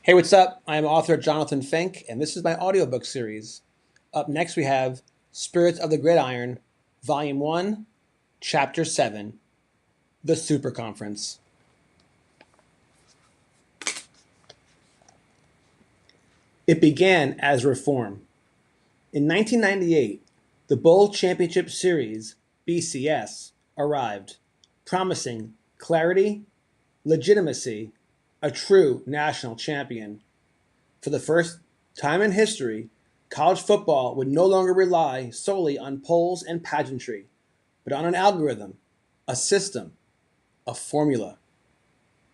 Hey, what's up? I'm author Jonathan Fink, and this is my audiobook series. Up next, we have Spirits of the Gridiron, Volume 1, Chapter 7, The Super Conference. It began as reform. In 1998, the Bowl Championship Series, BCS, arrived, promising clarity, legitimacy, a true national champion. For the first time in history, college football would no longer rely solely on polls and pageantry, but on an algorithm, a system, a formula.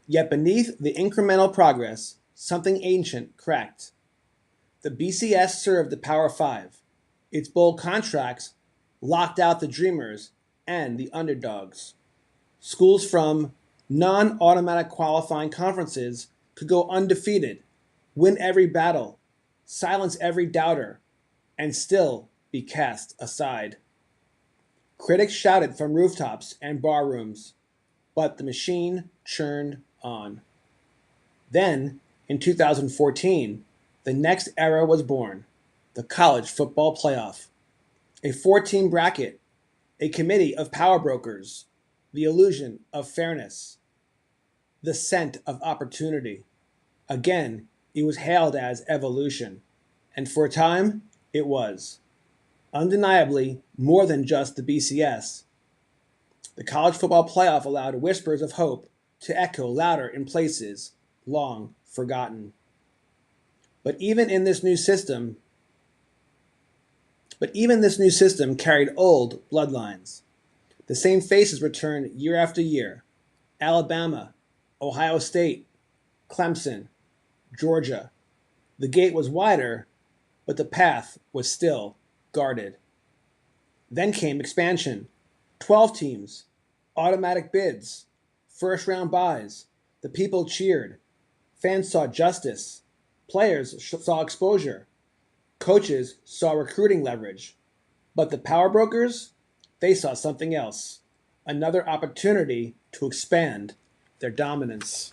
Yet beneath the incremental progress, something ancient cracked. The BCS served the Power Five. Its bold contracts locked out the dreamers and the underdogs. Schools from non-automatic qualifying conferences could go undefeated, win every battle, silence every doubter, and still be cast aside. Critics shouted from rooftops and barrooms, but the machine churned on. Then, in 2014, the next era was born, the college football playoff. A 14 bracket, a committee of power brokers, the illusion of fairness, the scent of opportunity. Again, it was hailed as evolution, and for a time, it was. Undeniably, more than just the BCS. The college football playoff allowed whispers of hope to echo louder in places long forgotten. But even this new system carried old bloodlines. The same faces returned year after year. Alabama, Ohio State, Clemson, Georgia. The gate was wider, but the path was still guarded. Then came expansion. 12 teams, automatic bids, first-round buys. The people cheered. Fans saw justice. Players saw exposure. Coaches saw recruiting leverage. But the power brokers, they saw something else. Another opportunity to expand their dominance.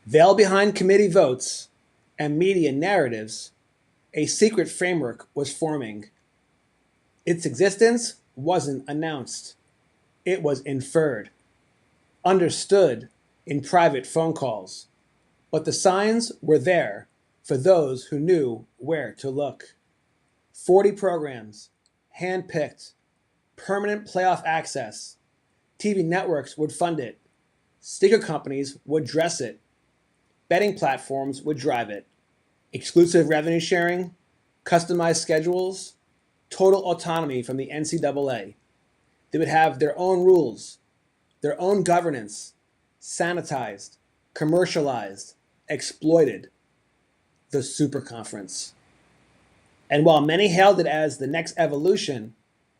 Veiled behind committee votes and media narratives, a secret framework was forming. Its existence wasn't announced. It was inferred, understood in private phone calls. But the signs were there for those who knew where to look. 40 programs, hand-picked, permanent playoff access. TV networks would fund it. Sticker companies would dress it. Betting platforms would drive it. Exclusive revenue sharing, customized schedules, total autonomy from the NCAA. They would have their own rules, their own governance, sanitized, commercialized, exploited. The Super Conference. And while many hailed it as the next evolution,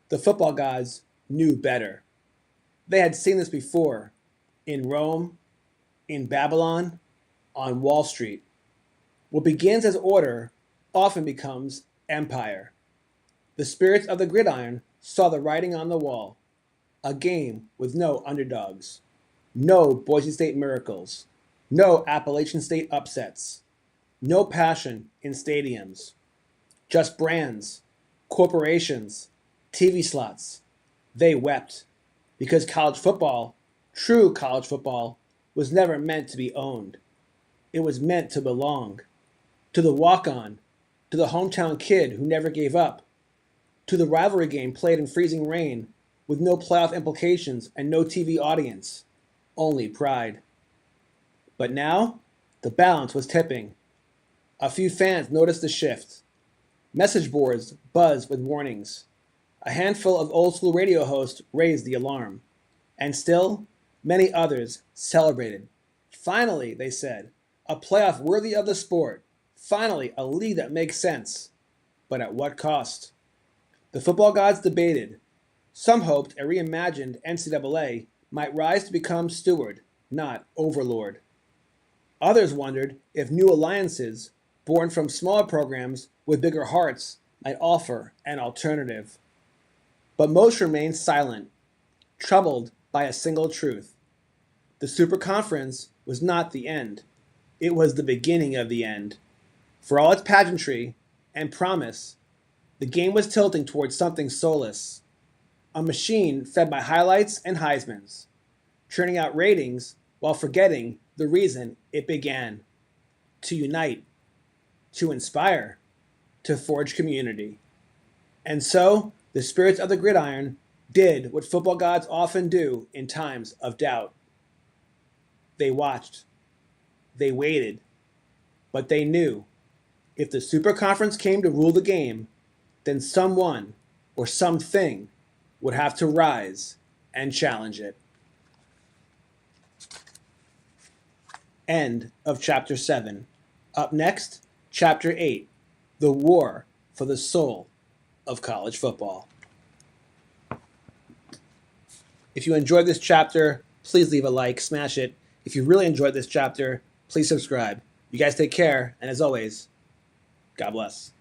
the football gods knew better. They had seen this before, in Rome, in Babylon, on Wall Street. What begins as order often becomes empire. The spirits of the gridiron saw the writing on the wall. A game with no underdogs. No Boise State miracles. No Appalachian State upsets. No passion in stadiums. Just brands, corporations, TV slots. They wept because college football, true college football, was never meant to be owned. It was meant to belong. To the walk-on, to the hometown kid who never gave up, to the rivalry game played in freezing rain with no playoff implications and no TV audience, only pride. But now, the balance was tipping. A few fans noticed the shift. Message boards buzzed with warnings. A handful of old-school radio hosts raised the alarm. And still, many others celebrated. Finally, they said, a playoff worthy of the sport. Finally, a league that makes sense. But at what cost? The football gods debated. Some hoped a reimagined NCAA might rise to become steward, not overlord. Others wondered if new alliances, born from smaller programs with bigger hearts, might offer an alternative. But most remained silent, troubled by a single truth. The Super Conference was not the end. It was the beginning of the end. For all its pageantry and promise, the game was tilting towards something soulless. A machine fed by highlights and Heismans, churning out ratings while forgetting the reason it began: to unite, to inspire, to forge community. And so, the spirits of the gridiron did what football gods often do in times of doubt. They watched, they waited, but they knew if the Super Conference came to rule the game, then someone or something would have to rise and challenge it. End of Chapter 7. Up next, Chapter 8, The War for the Soul of College Football. If you enjoyed this chapter, please leave a like, smash it. If you really enjoyed this chapter, please subscribe. You guys take care, and as always, God bless.